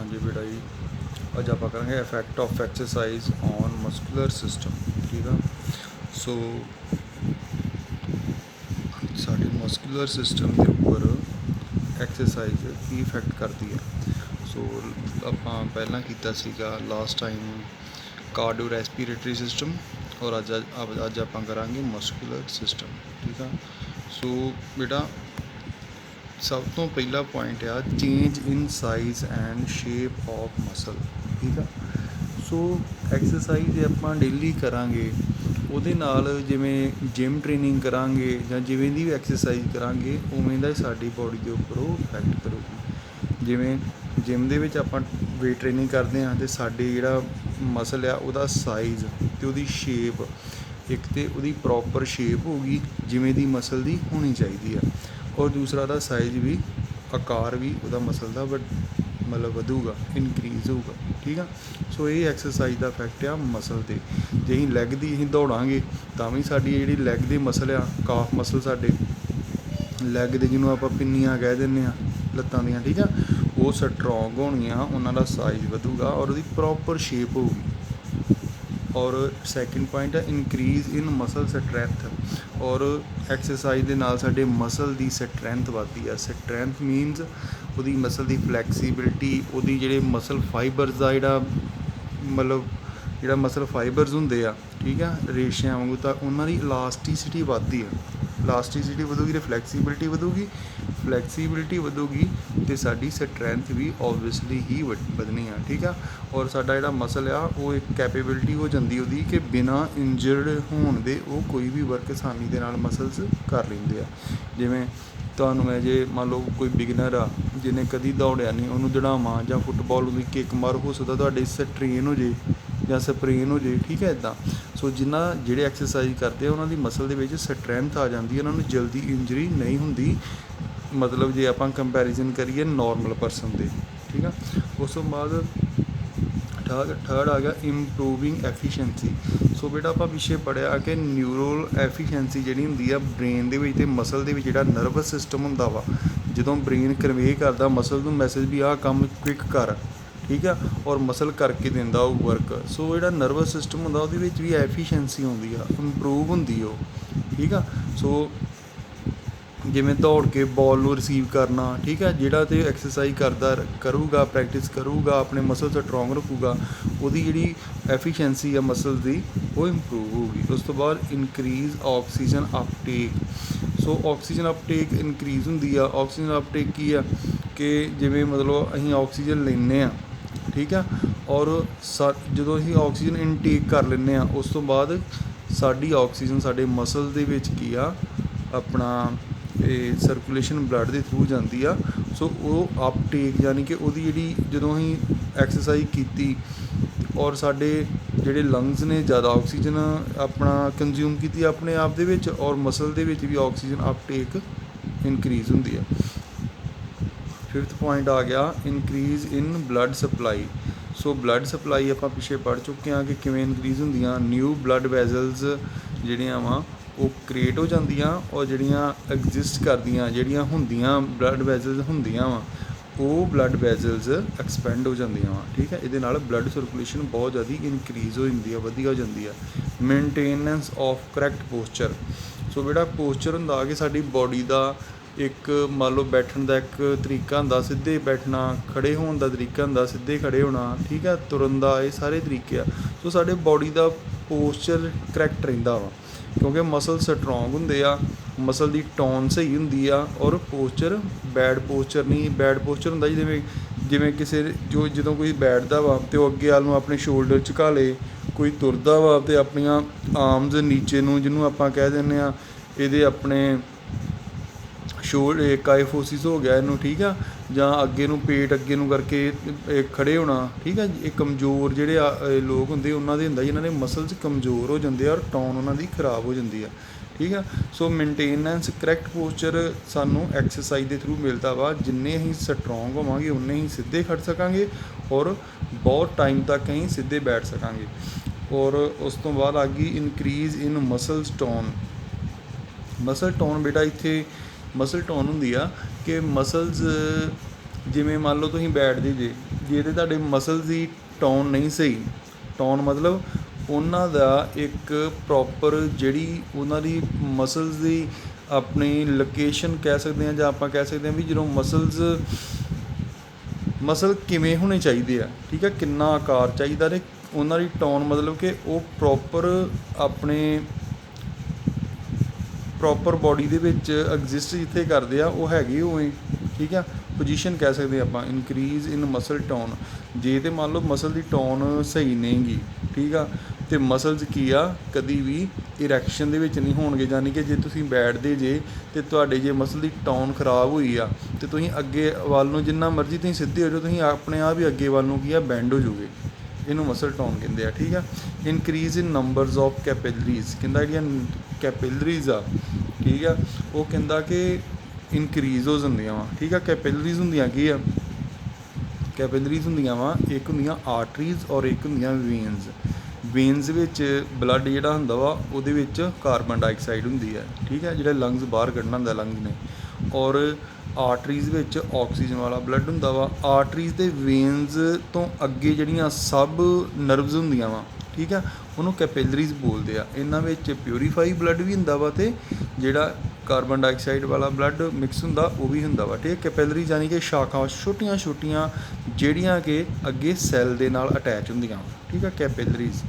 हाँ जी बेटा जी, अज आप करेंगे effect of exercise on muscular system. ठीक है। सो साढ़े मस्कुलर सिस्टम के उपर एक्सरसाइज की इफैक्ट करती है। सो आप पहला किया last time cardio respiratory system और अज आप करेंगे मस्कुलर सिस्टम। ठीक है। सो बेटा सब तो पहला पॉइंट आ change in size and shape of muscle. ठीक है। सो एक्सरसाइज आप डेली करांगे ਉਹਦੇ ਨਾਲ ਜਿਵੇਂ ਜਿਮ ਟ੍ਰੇਨਿੰਗ ਕਰਾਂਗੇ ਜਾਂ ਜਿਵੇਂ ਦੀ ਵੀ ਐਕਸਰਸਾਈਜ਼ ਕਰਾਂਗੇ ਉਵੇਂ ਦਾ ਹੀ ਸਾਡੀ ਬੋਡੀ ਦੇ ਉੱਪਰ ਉਹ ਇਫੈਕਟ ਕਰੂਗੀ। ਜਿਵੇਂ ਜਿਮ ਦੇ ਵਿੱਚ ਆਪਾਂ ਵੇਟ ਟ੍ਰੇਨਿੰਗ ਕਰਦੇ ਹਾਂ ਅਤੇ ਸਾਡੇ ਜਿਹੜਾ ਮਸਲ ਆ ਉਹਦਾ ਸਾਈਜ਼ ਅਤੇ ਉਹਦੀ ਸ਼ੇਪ ਇੱਕ ਤਾਂ ਉਹਦੀ ਪ੍ਰੋਪਰ ਸ਼ੇਪ ਹੋਊਗੀ ਜਿਵੇਂ ਦੀ ਮਸਲ ਦੀ ਹੋਣੀ ਚਾਹੀਦੀ ਆ, ਔਰ ਦੂਸਰਾ ਦਾ ਸਾਈਜ਼ ਵੀ ਆਕਾਰ ਵੀ ਉਹਦਾ ਮਸਲ ਦਾ मतलब ਵਧੂਗਾ, ਇਨਕਰੀਜ਼ ਹੋਊਗਾ। ਠੀਕ ਆ। ਸੋ ਇਹ ਐਕਸਰਸਾਈਜ਼ ਦਾ ਇਫੈਕਟ ਆ ਮਸਲ 'ਤੇ। ਜੇ ਅਸੀਂ ਲੈਗ ਦੀ ਅਸੀਂ ਦੌੜਾਂਗੇ ਤਾਂ ਵੀ ਸਾਡੀ ਜਿਹੜੀ ਲੈਗ ਦੇ ਮਸਲ ਆ, ਕਾਫ ਮਸਲ ਸਾਡੇ ਲੈਗ ਦੇ ਜਿਹਨੂੰ ਆਪਾਂ ਪਿੰਨੀਆਂ ਕਹਿ ਦਿੰਦੇ ਹਾਂ ਲੱਤਾਂ ਦੀਆਂ, ਠੀਕ ਆ, ਉਹ ਸਟਰੋਂਗ ਹੋਣਗੀਆਂ, ਉਹਨਾਂ ਦਾ ਸਾਈਜ਼ ਵਧੂਗਾ ਔਰ ਉਹਦੀ ਪ੍ਰੋਪਰ ਸ਼ੇਪ ਹੋਊਗੀ। ਔਰ ਸੈਕਿੰਡ ਪੁਆਇੰਟ ਹੈ ਇਨਕਰੀਜ਼ ਇਨ ਮਸਲ ਸਟਰੈਂਥ। ਔਰ ਐਕਸਰਸਾਈਜ਼ ਦੇ ਨਾਲ ਸਾਡੇ ਮਸਲ ਦੀ ਸਟਰੈਂਥ ਵੱਧਦੀ ਆ। ਸਟਰੈਂਥ ਮੀਨਸ ਉਹਦੀ ਮਸਲ ਦੀ ਫਲੈਕਸੀਬਿਲਿਟੀ, ਉਹਦੀ ਜਿਹੜੇ ਮਸਲ ਫਾਈਬਰਸ ਦਾ ਜਿਹੜਾ ਮਸਲ ਫਾਈਬਰਸ ਹੁੰਦੇ ਆ, ਠੀਕ ਆ, ਰੇਸ਼ਿਆਂ ਵਾਂਗੂ, ਤਾਂ ਉਹਨਾਂ ਦੀ ਇਲਾਸਟੀਸਿਟੀ ਵੱਧਦੀ ਆ। ਇਲਾਸਟੀਸਿਟੀ ਵਧੂਗੀ ਅਤੇ ਫਲੈਕਸੀਬਿਲਿਟੀ ਵਧੂਗੀ ਅਤੇ ਸਾਡੀ ਸਟਰੈਂਥ ਵੀ ਓਬਵੀਅਸਲੀ ਹੀ ਵਧਣੀ ਆ। ਠੀਕ ਆ। ਔਰ ਸਾਡਾ ਜਿਹੜਾ ਮਸਲ ਆ ਉਹ ਇੱਕ ਕੈਪੇਬਿਲਿਟੀ ਹੋ ਜਾਂਦੀ ਉਹਦੀ ਕਿ ਬਿਨਾਂ ਇੰਜਰਡ ਹੋਣ ਦੇ ਉਹ ਕੋਈ ਵੀ ਵਰਕ ਆਸਾਨੀ ਦੇ ਨਾਲ ਮਸਲਸ ਕਰ ਲੈਂਦੇ ਆ। ਜਿਵੇਂ ਤੁਹਾਨੂੰ ਮੈਂ ਜੇ ਮੰਨ ਲਓ ਕੋਈ ਬਿਗਨਰ ਆ ਜਿਹਨੇ ਕਦੀ ਦੌੜਿਆ ਨਹੀਂ, ਉਹਨੂੰ ਦੜਾਵਾਂ ਜਾਂ ਫੁੱਟਬਾਲ ਉਹਦੀ ਕਿੱਕ ਮਾਰ, ਹੋ ਸਕਦਾ ਤੁਹਾਡੇ ਸਟ੍ਰੇਨ ਹੋ ਜੇ ਜਾਂ ਸਪਰੇਨ ਹੋ ਜੇ। ਠੀਕ ਹੈ। ਇੱਦਾਂ ਸੋ ਜਿਹੜੇ ਐਕਸਰਸਾਈਜ਼ ਕਰਦੇ ਆ ਉਹਨਾਂ ਦੀ ਮਸਲ ਦੇ ਵਿੱਚ ਸਟਰੈਂਥ ਆ ਜਾਂਦੀ ਹੈ, ਉਹਨਾਂ ਨੂੰ ਜਲਦੀ ਇੰਜਰੀ ਨਹੀਂ ਹੁੰਦੀ, ਮਤਲਬ ਜੇ ਆਪਾਂ ਕੰਪੈਰੀਜ਼ਨ ਕਰੀਏ ਨੋਰਮਲ ਪਰਸਨ ਦੇ। ਠੀਕ ਆ। ਉਸ ਤੋਂ ਬਾਅਦ ਥਰਡ ਆ ਗਿਆ ਇੰਪਰੂਵਿੰਗ ਐਫੀਸ਼ੀਐਂਸੀ। ਸੋ ਬੇਟਾ ਆਪਾਂ ਪਿੱਛੇ ਪੜ੍ਹਿਆ ਕਿ ਨਿਊਰਲ ਐਫੀਸ਼ੀਐਂਸੀ ਜਿਹੜੀ ਹੁੰਦੀ ਆ ਬ੍ਰੇਨ ਦੇ ਵਿੱਚ ਅਤੇ ਮਸਲ ਦੇ ਵਿੱਚ ਜਿਹੜਾ ਨਰਵਸ ਸਿਸਟਮ ਹੁੰਦਾ ਵਾ, ਜਦੋਂ ਬ੍ਰੇਨ ਕਨਵੇ ਕਰਦਾ ਮਸਲ ਨੂੰ ਮੈਸੇਜ ਵੀ ਆਹ ਕੰਮ ਕੁਇੱਕ ਕਰ, ਠੀਕ ਆ, ਔਰ ਮਸਲ ਕਰਕੇ ਦਿੰਦਾ ਉਹ ਵਰਕ। ਸੋ ਜਿਹੜਾ ਨਰਵਸ ਸਿਸਟਮ ਹੁੰਦਾ ਉਹਦੇ ਵਿੱਚ ਵੀ ਐਫੀਸ਼ੀਐਂਸੀ ਆਉਂਦੀ ਆ, ਇੰਪਰੂਵ ਹੁੰਦੀ ਉਹ। ਠੀਕ ਆ। ਸੋ ਜਿਵੇਂ ਦੌੜ ਕੇ ਬਾਲ ਨੂੰ ਰਿਸੀਵ ਕਰਨਾ, ਠੀਕ ਹੈ, ਜਿਹੜਾ ਤਾਂ ਐਕਸਰਸਾਈਜ਼ ਕਰੂਗਾ, ਪ੍ਰੈਕਟਿਸ ਕਰੂਗਾ, ਆਪਣੇ ਮਸਲ ਸਟਰੋਂਗ ਰੱਖੂਗਾ, ਉਹਦੀ ਜਿਹੜੀ ਐਫੀਸ਼ੀਐਂਸੀ ਆ ਮਸਲ ਦੀ ਉਹ ਇੰਪਰੂਵ ਹੋਊਗੀ। ਉਸ ਤੋਂ ਬਾਅਦ ਇਨਕਰੀਜ਼ ਆਕਸੀਜਨ ਅਪਟੇਕ। ਸੋ ਆਕਸੀਜਨ ਅਪਟੇਕ ਇਨਕਰੀਜ਼ ਹੁੰਦੀ ਆ। ਆਕਸੀਜਨ ਅਪਟੇਕ ਕੀ ਆ ਕਿ ਜਿਵੇਂ ਮਤਲਬ ਅਸੀਂ ਆਕਸੀਜਨ ਲੈਂਦੇ ਹਾਂ, ਠੀਕ ਆ, ਔਰ ਜਦੋਂ ਅਸੀਂ ਆਕਸੀਜਨ ਇਨਟੇਕ ਕਰ ਲੈਂਦੇ ਹਾਂ ਉਸ ਤੋਂ ਬਾਅਦ ਸਾਡੀ ਆਕਸੀਜਨ ਸਾਡੇ ਮਸਲ ਦੇ ਵਿੱਚ ਕੀ ਆ ਆਪਣਾ ਇਹ ਸਰਕੂਲੇਸ਼ਨ ਬਲੱਡ ਦੇ ਥਰੂ ਜਾਂਦੀ ਆ। ਸੋ ਉਹ ਅਪਟੇਕ ਯਾਨੀ ਕਿ ਉਹਦੀ ਜਿਹੜੀ ਜਦੋਂ ਅਸੀਂ ਐਕਸਰਸਾਈਜ਼ ਕੀਤੀ ਔਰ ਸਾਡੇ ਜਿਹੜੇ ਲੰਗਸ ਨੇ ਜ਼ਿਆਦਾ ਆਕਸੀਜਨ ਆਪਣਾ ਕੰਜ਼ਿਊਮ ਕੀਤੀ ਆਪਣੇ ਆਪ ਦੇ ਵਿੱਚ, ਔਰ ਮਸਲ ਦੇ ਵਿੱਚ ਵੀ ਆਕਸੀਜਨ ਅਪਟੇਕ ਇਨਕਰੀਜ਼ ਹੁੰਦੀ ਆ। ਫਿਫਥ ਪੁਆਇੰਟ ਆ ਗਿਆ ਇਨਕਰੀਜ਼ ਇਨ ਬਲੱਡ ਸਪਲਾਈ। ਸੋ ਬਲੱਡ ਸਪਲਾਈ ਆਪਾਂ ਪਿੱਛੇ ਪੜ੍ਹ ਚੁੱਕੇ ਹਾਂ ਕਿ ਕਿਵੇਂ ਇਨਕਰੀਜ਼ ਹੁੰਦੀਆਂ। ਨਿਊ ਬਲੱਡ ਵੈਜ਼ਲਸ ਜਿਹੜੀਆਂ ਵਾ ਉਹ ਕ੍ਰੀਏਟ ਹੋ ਜਾਂਦੀਆਂ, ਔਰ ਜਿਹੜੀਆਂ ਐਗਜ਼ਿਸਟ ਕਰਦੀਆਂ ਜਿਹੜੀਆਂ ਹੁੰਦੀਆਂ ਬਲੱਡ ਵੈਜ਼ਲਸ ਹੁੰਦੀਆਂ ਵਾ ਉਹ ਬਲੱਡ ਵੈਜ਼ਲਸ ਐਕਸਪੈਂਡ ਹੋ ਜਾਂਦੀਆਂ ਵਾ। ਠੀਕ ਹੈ। ਇਹਦੇ ਨਾਲ ਬਲੱਡ ਸਰਕੂਲੇਸ਼ਨ ਬਹੁਤ ਜ਼ਿਆਦਾ ਇਨਕਰੀਜ਼ ਹੋ ਜਾਂਦੀ ਆ, ਵਧੀਆ ਹੋ ਜਾਂਦੀ ਆ। Maintenance of correct posture. So ਜਿਹੜਾ ਪੋਸਚਰ ਹੁੰਦਾ ਕਿ ਸਾਡੀ ਬੋਡੀ ਦਾ ਇੱਕ ਮੰਨ ਲਓ ਬੈਠਣ ਦਾ ਇੱਕ ਤਰੀਕਾ ਹੁੰਦਾ, ਸਿੱਧੇ ਬੈਠਣਾ, ਖੜ੍ਹੇ ਹੋਣ ਦਾ ਤਰੀਕਾ ਹੁੰਦਾ, ਸਿੱਧੇ ਖੜ੍ਹੇ ਹੋਣਾ, ਠੀਕ ਹੈ, ਤੁਰਨ ਦਾ, ਇਹ ਸਾਰੇ ਤਰੀਕੇ ਆ। ਸੋ ਸਾਡੇ ਬੋਡੀ ਦਾ ਪੋਸਚਰ ਕਰੈਕਟ ਰਹਿੰਦਾ ਵਾ ਕਿਉਂਕਿ ਮਸਲ ਸਟਰੋਂਗ ਹੁੰਦੇ ਆ, ਮਸਲ ਦੀ ਟੋਨ ਸਹੀ ਹੁੰਦੀ ਆ, ਔਰ ਪੋਸਚਰ ਬੈਡ ਪੋਸਚਰ ਨਹੀਂ। ਬੈਡ ਪੋਸਚਰ ਹੁੰਦਾ ਜਿਵੇਂ ਕਿਸੇ ਜਦੋਂ ਕੋਈ ਬੈਠਦਾ ਵਾ ਅਤੇ ਉਹ ਅੱਗੇ ਵੱਲ ਨੂੰ ਆਪਣੇ ਸ਼ੋਲਡਰ ਝੁਕਾ ਲਏ, ਕੋਈ ਤੁਰਦਾ ਵਾ ਅਤੇ ਆਪਣੀਆਂ ਆਰਮਜ਼ ਨੀਚੇ ਨੂੰ, ਜਿਹਨੂੰ ਆਪਾਂ ਕਹਿ ਦਿੰਦੇ ਹਾਂ ਇਹਦੇ ਆਪਣੇ ਕਾਈਫੋਸਿਸ ਹੋ ਗਿਆ ਇਹਨੂੰ, ਠੀਕ ਆ, ਜਾਂ ਅੱਗੇ ਨੂੰ ਪੇਟ ਅੱਗੇ ਨੂੰ ਕਰਕੇ ਖੜ੍ਹੇ ਹੋਣਾ, ਠੀਕ ਆ। ਇਹ ਕਮਜ਼ੋਰ ਜਿਹੜੇ ਲੋਕ ਹੁੰਦੇ ਉਹਨਾਂ ਦੇ ਹੁੰਦਾ ਜਿਹਨਾਂ ਦੇ ਮਸਲਸ ਕਮਜ਼ੋਰ ਹੋ ਜਾਂਦੇ ਆ ਔਰ ਟੋਨ ਉਹਨਾਂ ਦੀ ਖਰਾਬ ਹੋ ਜਾਂਦੀ ਆ। ਠੀਕ ਆ। ਸੋ ਮੇਨਟੇਨੈਂਸ ਕਰੈਕਟ ਪੋਸਚਰ ਸਾਨੂੰ ਐਕਸਰਸਾਈਜ਼ ਦੇ ਥਰੂ ਮਿਲਦਾ ਵਾ। ਜਿੰਨੇ ਅਸੀਂ ਸਟਰੋਂਗ ਹੋਵਾਂਗੇ ਉਨੇ ਹੀ ਸਿੱਧੇ ਖੜ੍ਹ ਸਕਾਂਗੇ ਔਰ ਬਹੁਤ ਟਾਈਮ ਤੱਕ ਅਸੀਂ ਸਿੱਧੇ ਬੈਠ ਸਕਾਂਗੇ। ਔਰ ਉਸ ਤੋਂ ਬਾਅਦ ਆ ਗਈ ਇਨਕਰੀਜ਼ ਇਨ ਮਸਲਸ ਟੋਨ। ਮਸਲ ਟੋਨ ਬੇਟਾ ਇੱਥੇ ਮਸਲ ਟੋਨ ਹੁੰਦੀ ਆ ਕਿ ਮਸਲਸ ਜਿਵੇਂ ਮੰਨ ਲਓ ਤੁਸੀਂ ਬੈਠਦੇ ਜੇ ਤੇ ਤੁਹਾਡੇ ਮਸਲਸ ਦੀ ਟੋਨ ਨਹੀਂ ਸਹੀ, ਟੋਨ ਮਤਲਬ ਉਹਨਾਂ ਦਾ ਇੱਕ ਪ੍ਰੋਪਰ ਜਿਹੜੀ ਉਹਨਾਂ ਦੀ ਮਸਲਸ ਦੀ ਆਪਣੀ ਲੋਕੇਸ਼ਨ ਕਹਿ ਸਕਦੇ ਹਾਂ, ਜਾਂ ਆਪਾਂ ਕਹਿ ਸਕਦੇ ਹਾਂ ਵੀ ਜਦੋਂ ਮਸਲ ਕਿਵੇਂ ਹੋਣੇ ਚਾਹੀਦੇ ਆ, ਠੀਕ ਹੈ, ਕਿੰਨਾ ਆਕਾਰ ਚਾਹੀਦਾ ਨੇ ਉਹਨਾਂ ਦੀ ਟੋਨ, ਮਤਲਬ ਕਿ ਉਹ ਪ੍ਰੋਪਰ ਬੋਡੀ ਦੇ ਵਿੱਚ ਐਗਜ਼ਿਸਟ ਜਿੱਥੇ ਕਰਦੇ ਆ ਉਹ ਹੈਗੇ ਉਵੇਂ, ਠੀਕ ਆ। ਪੋਜੀਸ਼ਨ ਕਹਿ ਸਕਦੇ ਆਪਾਂ ਇਨਕਰੀਜ਼ ਇਨ ਮਸਲ ਟੋਨ। ਜੇ ਤੇ ਮੰਨ ਲਓ ਮਸਲ ਦੀ ਟੋਨ ਸਹੀ ਨਹੀਂ ਗੀ, ਠੀਕ ਆ, ਅਤੇ ਮਸਲਸ ਕੀ ਆ ਕਦੀ ਵੀ ਇਰੈਕਸ਼ਨ ਦੇ ਵਿੱਚ ਨਹੀਂ ਹੋਣਗੇ। ਯਾਨੀ ਕਿ ਜੇ ਤੁਸੀਂ ਬੈਠਦੇ ਜੇ ਅਤੇ ਤੁਹਾਡੇ ਜੇ ਮਸਲ ਦੀ ਟੋਨ ਖਰਾਬ ਹੋਈ ਆ ਅਤੇ ਤੁਸੀਂ ਅੱਗੇ ਵੱਲ ਨੂੰ ਜਿੰਨਾ ਮਰਜ਼ੀ ਤੁਸੀਂ ਸਿੱਧੇ ਹੋ ਜਾਓ, ਤੁਸੀਂ ਆਪਣੇ ਆਪ ਹੀ ਅੱਗੇ ਵੱਲ ਨੂੰ ਕੀ ਆ ਬੈਂਡ ਹੋ ਜਾਓਗੇ। ਇਹਨੂੰ ਮਸਲ ਟੋਨ ਕਹਿੰਦੇ ਆ, ਠੀਕ ਆ। ਇਨਕਰੀਜ਼ ਇਨ ਨੰਬਰਸ ਆਫ ਕੈਪਿਲਰੀਜ਼, ਕਹਿੰਦਾ ਜਿਹੜੀਆਂ ਕੈਪਿਲਰੀਜ਼ ਆ, ਠੀਕ ਆ, ਉਹ ਕਹਿੰਦਾ ਕਿ ਇਨਕਰੀਜ਼ ਹੋ ਜਾਂਦੀਆਂ ਵਾ, ਠੀਕ ਆ। ਕੈਪਿਲਰੀਜ਼ ਹੁੰਦੀਆਂ ਕੀ ਆ, ਕੈਪਿਲਰੀਜ਼ ਹੁੰਦੀਆਂ ਵਾ ਇੱਕ ਹੁੰਦੀਆਂ ਆਰਟਰੀਜ਼ ਔਰ ਇੱਕ ਹੁੰਦੀਆਂ ਵੇਨਸ ਵਿੱਚ ਬਲੱਡ ਜਿਹੜਾ ਹੁੰਦਾ ਵਾ ਉਹਦੇ ਵਿੱਚ ਕਾਰਬਨ ਡਾਈਆਕਸਾਈਡ ਹੁੰਦੀ ਹੈ, ਠੀਕ ਹੈ, ਜਿਹੜਾ ਲੰਗਸ ਬਾਹਰ ਕੱਢਣਾ ਹੁੰਦਾ ਲੰਗਸ ਨੇ, ਔਰ ਆਰਟਰੀਜ਼ ਵਿੱਚ ਆਕਸੀਜਨ ਵਾਲਾ ਬਲੱਡ ਹੁੰਦਾ ਵਾ। ਆਰਟਰੀਜ਼ ਅਤੇ ਵੇਨਸ ਤੋਂ ਅੱਗੇ ਜਿਹੜੀਆਂ ਸਬ ਨਰਵਸ ਹੁੰਦੀਆਂ ਵਾ, ਠੀਕ ਆ, ਉਹਨੂੰ ਕੈਪਿਲਰੀਜ਼ ਬੋਲਦੇ ਆ। ਇਹਨਾਂ ਵਿੱਚ ਪਿਊਰੀਫਾਈ ਬਲੱਡ ਵੀ ਹੁੰਦਾ ਵਾ ਅਤੇ ਜਿਹੜਾ ਕਾਰਬਨ ਡਾਈਆਕਸਾਈਡ ਵਾਲਾ ਬਲੱਡ ਮਿਕਸ ਹੁੰਦਾ ਉਹ ਵੀ ਹੁੰਦਾ ਵਾ, ਠੀਕ ਹੈ। ਕੈਪਿਲਰੀਜ਼ ਯਾਨੀ ਕਿ ਸ਼ਾਖਾ ਛੋਟੀਆਂ ਛੋਟੀਆਂ ਜਿਹੜੀਆਂ ਕਿ ਅੱਗੇ ਸੈੱਲ ਦੇ ਨਾਲ ਅਟੈਚ ਹੁੰਦੀਆਂ, ਠੀਕ ਹੈ, ਕੈਪਿਲਰੀਜ਼।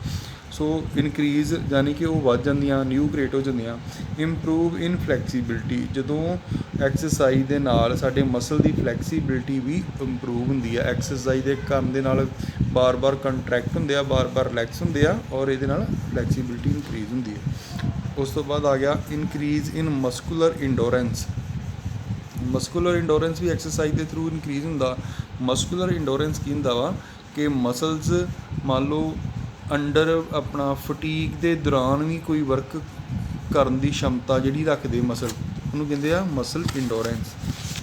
ਸੋ ਇਨਕਰੀਜ਼ ਯਾਨੀ ਕਿ ਉਹ ਵੱਧ ਜਾਂਦੀਆਂ, ਨਿਊ ਕ੍ਰੀਏਟ ਹੋ ਜਾਂਦੀਆਂ। ਇੰਪਰੂਵ ਇਨ ਫਲੈਕਸੀਬਿਲਿਟੀ, ਜਦੋਂ ਐਕਸਰਸਾਈਜ਼ ਦੇ ਨਾਲ ਸਾਡੇ ਮਸਲ ਦੀ ਫਲੈਕਸੀਬਿਲਿਟੀ ਵੀ ਇੰਪਰੂਵ ਹੁੰਦੀ ਹੈ। ਐਕਸਰਸਾਈਜ਼ ਦੇ ਕਰਨ ਦੇ ਨਾਲ ਬਾਰ-ਬਾਰ ਕੰਟਰੈਕਟ ਹੁੰਦੇ ਆ, ਬਾਰ-ਬਾਰ ਰਿਲੈਕਸ ਹੁੰਦੇ ਆ, ਔਰ ਇਹਦੇ ਨਾਲ ਫਲੈਕਸੀਬਿਲਿਟੀ ਇਨਕਰੀਜ਼ ਹੁੰਦੀ ਹੈ। ਉਸ ਤੋਂ ਬਾਅਦ ਆ ਗਿਆ ਇਨਕਰੀਜ਼ ਇਨ ਮਸਕੂਲਰ ਇੰਡੋਰੈਂਸ। ਮਸਕੂਲਰ ਇੰਡੋਰੈਂਸ ਵੀ ਐਕਸਰਸਾਈਜ਼ ਦੇ ਥਰੂ ਇਨਕਰੀਜ਼ ਹੁੰਦਾ। ਮਸਕੂਲਰ ਇੰਡੋਰੈਂਸ ਕੀ ਹੁੰਦਾ ਵਾ ਕਿ ਮਸਲਸ ਮੰਨ ਲਓ ਅੰਡਰ ਆਪਣਾ ਫਟੀਕ ਦੇ ਦੌਰਾਨ ਵੀ ਕੋਈ ਵਰਕ ਕਰਨ ਦੀ ਸ਼ਮਤਾ ਜਿਹੜੀ ਰੱਖਦੇ ਮਸਲ, ਉਹਨੂੰ ਕਹਿੰਦੇ ਆ ਮਸਲ ਇੰਡੋਰੈਂਸ।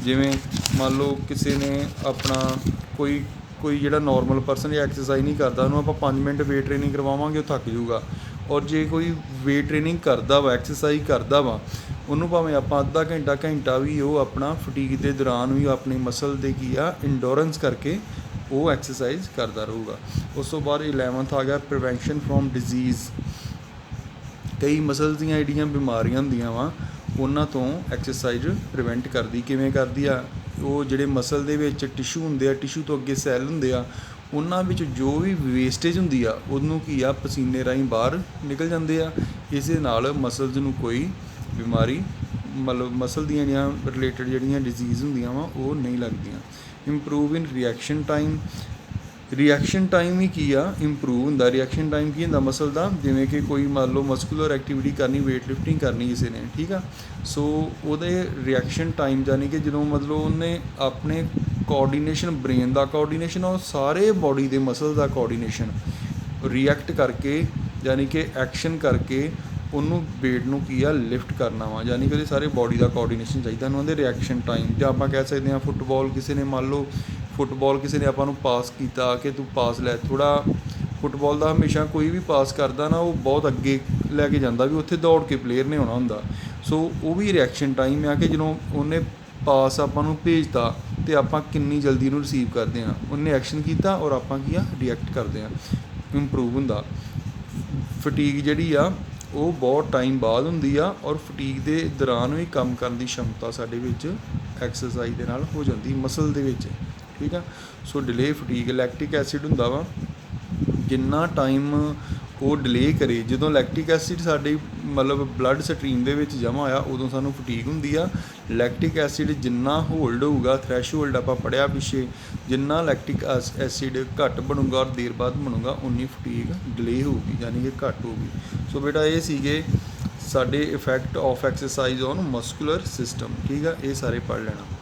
ਜਿਵੇਂ ਮੰਨ ਲਓ ਕਿਸੇ ਨੇ ਆਪਣਾ ਕੋਈ ਜਿਹੜਾ ਨੋਰਮਲ ਪਰਸਨ ਜਾਂ ਐਕਸਰਸਾਈਜ਼ ਨਹੀਂ ਕਰਦਾ, ਉਹਨੂੰ ਆਪਾਂ 5 ਮਿੰਟ ਵੇਟ ਟ੍ਰੇਨਿੰਗ ਕਰਵਾਵਾਂਗੇ, ਉਹ ਥੱਕ ਜਾਊਗਾ। ਔਰ ਜੇ ਕੋਈ ਵੇਟ ਟ੍ਰੇਨਿੰਗ ਕਰਦਾ ਵਾ, ਐਕਸਰਸਾਈਜ਼ ਕਰਦਾ ਵਾ, ਉਹਨੂੰ ਭਾਵੇਂ ਆਪਾਂ ਅੱਧਾ ਘੰਟਾ ਵੀ ਉਹ ਆਪਣਾ ਫਟੀਕ ਦੇ ਦੌਰਾਨ ਵੀ ਆਪਣੀ ਮਸਲ ਦੇ ਕੀ ਆ ਇੰਡੋਰੈਂਸ ਕਰਕੇ ਉਹ ਐਕਸਰਸਾਈਜ਼ ਕਰਦਾ ਰਹੂਗਾ। ਉਸ ਤੋਂ ਬਾਅਦ 11th ਆ ਗਿਆ ਪ੍ਰੀਵੈਂਸ਼ਨ ਫਰੋਮ ਡਿਜ਼ੀਜ਼। ਕਈ ਮਸਲਸ ਦੀਆਂ ਜਿਹੜੀਆਂ ਬਿਮਾਰੀਆਂ ਹੁੰਦੀਆਂ ਵਾ ਉਹਨਾਂ ਤੋਂ ਐਕਸਰਸਾਈਜ਼ ਪ੍ਰੀਵੈਂਟ ਕਰਦੀ। ਕਿਵੇਂ ਕਰਦੀ ਆ, ਉਹ ਜਿਹੜੇ ਮਸਲ ਦੇ ਵਿੱਚ ਟਿਸ਼ੂ ਹੁੰਦੇ ਆ, ਟਿਸ਼ੂ ਤੋਂ ਅੱਗੇ ਸੈੱਲ ਹੁੰਦੇ ਆ, ਉਹਨਾਂ ਵਿੱਚ ਜੋ ਵੀ ਵੇਸਟੇਜ ਹੁੰਦੀ ਆ ਉਹਨੂੰ ਕੀ ਆ ਪਸੀਨੇ ਰਾਹੀਂ ਬਾਹਰ ਨਿਕਲ ਜਾਂਦੇ ਆ। ਇਸ ਨਾਲ ਮਸਲਸ ਨੂੰ ਕੋਈ ਬਿਮਾਰੀ ਮਤਲਬ ਮਸਲ ਦੀਆਂ ਜਿਹੜੀਆਂ ਰਿਲੇਟਡ ਜਿਹੜੀਆਂ ਡਿਜ਼ੀਜ਼ ਹੁੰਦੀਆਂ ਵਾ ਉਹ ਨਹੀਂ ਲੱਗਦੀਆਂ। ਇੰਪਰੂਵ ਇਨ ਰਿਐਕਸ਼ਨ ਟਾਈਮ। ਰਿਐਕਸ਼ਨ ਟਾਈਮ ਵੀ ਕੀ ਆ ਇੰਪਰੂਵ ਹੁੰਦਾ। ਰਿਐਕਸ਼ਨ ਟਾਈਮ ਕੀ ਹੁੰਦਾ ਮਸਲ ਦਾ, ਜਿਵੇਂ ਕਿ ਕੋਈ ਮੰਨ ਲਓ ਮਸਕੂਲਰ ਐਕਟੀਵਿਟੀ ਕਰਨੀ, ਵੇਟ ਲਿਫਟਿੰਗ ਕਰਨੀ ਕਿਸੇ ਨੇ, ਠੀਕ ਆ, ਸੋ ਉਹਦੇ ਰਿਐਕਸ਼ਨ ਟਾਈਮ ਯਾਨੀ ਕਿ ਜਦੋਂ ਮਤਲਬ ਉਹਨੇ ਆਪਣੇ ਕੋਆਰਡੀਨੇਸ਼ਨ, ਬ੍ਰੇਨ ਦਾ ਕੋਆਰਡੀਨੇਸ਼ਨ ਔਰ ਸਾਰੇ ਬਾਡੀ ਦੇ ਮਸਲ ਦਾ ਕੋਆਰਡੀਨੇਸ਼ਨ ਰਿਐਕਟ ਕਰਕੇ ਯਾਨੀ ਕਿ ਐਕਸ਼ਨ ਕਰਕੇ ਉਹਨੂੰ ਵੇਟ ਨੂੰ ਕੀ ਆ ਲਿਫਟ ਕਰਨਾ ਵਾ, ਯਾਨੀ ਕਿ ਉਹਦੇ ਸਾਰੇ ਬਾਡੀ ਦਾ ਕੋਆਰਡੀਨੇਸ਼ਨ ਚਾਹੀਦਾ ਉਹਨੂੰ ਉਹਦੇ ਰਿਐਕਸ਼ਨ ਟਾਈਮ। ਜਾਂ ਆਪਾਂ ਕਹਿ ਸਕਦੇ ਹਾਂ ਫੁੱਟਬਾਲ ਕਿਸੇ ਨੇ ਮੰਨ ਲਓ ਕਿਸੇ ਨੇ ਆਪਾਂ ਨੂੰ ਪਾਸ ਕੀਤਾ ਕਿ ਤੂੰ ਪਾਸ ਲੈ, ਥੋੜ੍ਹਾ ਫੁੱਟਬਾਲ ਦਾ ਹਮੇਸ਼ਾ ਕੋਈ ਵੀ ਪਾਸ ਕਰਦਾ ਨਾ ਉਹ ਬਹੁਤ ਅੱਗੇ ਲੈ ਕੇ ਜਾਂਦਾ, ਵੀ ਉੱਥੇ ਦੌੜ ਕੇ ਪਲੇਅਰ ਨੇ ਆਉਣਾ ਹੁੰਦਾ। ਸੋ ਉਹ ਵੀ ਰਿਐਕਸ਼ਨ ਟਾਈਮ ਆ ਕਿ ਜਦੋਂ ਉਹਨੇ ਪਾਸ ਆਪਾਂ ਨੂੰ ਭੇਜਤਾ ਅਤੇ ਆਪਾਂ ਕਿੰਨੀ ਜਲਦੀ ਉਹਨੂੰ ਰਿਸੀਵ ਕਰਦੇ ਹਾਂ। ਉਹਨੇ ਐਕਸ਼ਨ ਕੀਤਾ ਔਰ ਆਪਾਂ ਕੀ ਆ ਰਿਐਕਟ ਕਰਦੇ ਹਾਂ, ਇੰਪਰੂਵ ਹੁੰਦਾ। ਫਟੀਕ ਜਿਹੜੀ ਆ ਉਹ ਬਹੁਤ ਟਾਈਮ ਬਾਅਦ ਹੁੰਦੀ ਆ, ਔਰ ਫਟੀਕ ਦੇ ਦੌਰਾਨ ਵੀ ਕੰਮ ਕਰਨ ਦੀ ਸ਼ਮਤਾ ਸਾਡੇ ਵਿੱਚ ਐਕਸਰਸਾਈਜ਼ ਦੇ ਨਾਲ ਹੋ ਜਾਂਦੀ ਮਸਲ ਦੇ ਵਿੱਚ, ਠੀਕ ਆ। ਸੋ ਡਿਲੇ ਫਟੀਕ, ਲੈਕਟਿਕ ਐਸਿਡ ਹੁੰਦਾ ਵਾ, ਜਿੰਨਾ ਟਾਈਮ ਉਹ ਡਿਲੇ ਕਰੇ, ਜਦੋਂ ਲੈਕਟਿਕ ਐਸਿਡ ਸਾਡੀ ਮਤਲਬ ਬਲੱਡ ਸਟਰੀਮ ਦੇ ਵਿੱਚ ਜਮ੍ਹਾਂ ਹੋਇਆ ਉਦੋਂ ਸਾਨੂੰ ਫਟੀਕ ਹੁੰਦੀ ਆ। ਲੈਕਟਿਕ ਐਸਿਡ ਜਿੰਨਾ ਹੋਲਡ ਹੋਊਗਾ, ਥ੍ਰੈਸ਼ ਹੋਲਡ ਆਪਾਂ ਪੜ੍ਹਿਆ ਪਿੱਛੇ, ਜਿੰਨਾ ਲੈਕਟਿਕ ਐਸਿਡ ਘੱਟ ਬਣੂਗਾ ਔਰ ਦੇਰ ਬਾਅਦ ਬਣੂਗਾ ਉਨੀ ਫਟੀਕ ਡਿਲੇ ਹੋਊਗੀ, ਯਾਨੀ ਕਿ ਘੱਟ ਹੋਊਗੀ। ਸੋ ਬੇਟਾ ਇਹ ਸੀਗੇ ਸਾਡੇ effect of exercise on muscular system, ਠੀਕ ਆ, ਇਹ ਸਾਰੇ ਪੜ੍ਹ ਲੈਣਾ।